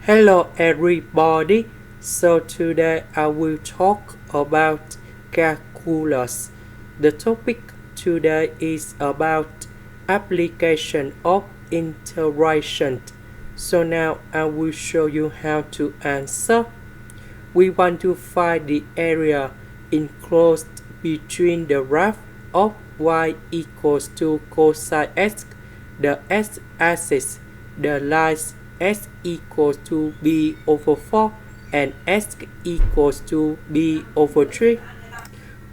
Hello everybody, so today I will talk about calculus. The topic today is about application of integration. So now I will show you how to answer. We want to find the area enclosed between the graph of y equals to cosine x, the x-axis, the lines x equals to b over 4 and x equals to b over 3.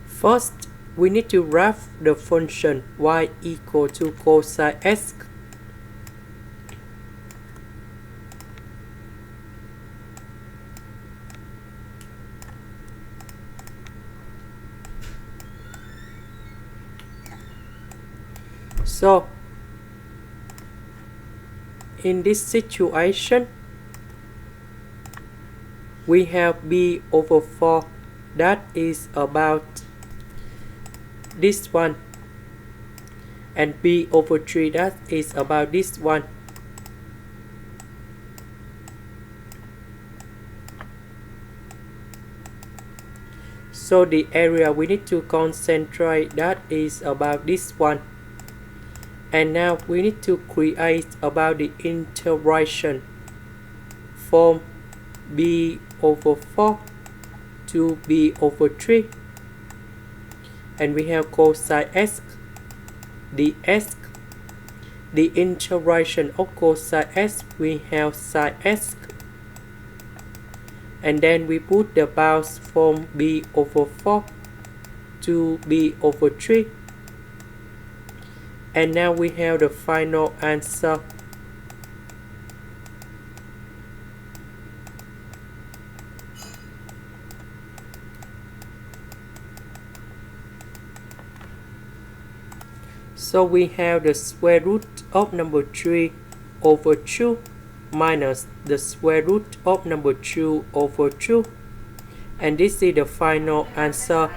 First, we need to graph the function y equal to cosine x. So, in this situation, we have b over 4 that is about this one, and b over 3 that is about this one. So the area we need to concentrate that is about this one. And now we need to create about the integration from b over 4 to b over 3. And we have cosine x, dx. The integration of cosine x, we have sine x. And then we put the bounds from b over 4 to b over 3. And now we have the final answer. So we have the square root of number 3 over 2 minus the square root of number 2 over 2. And this is the final answer.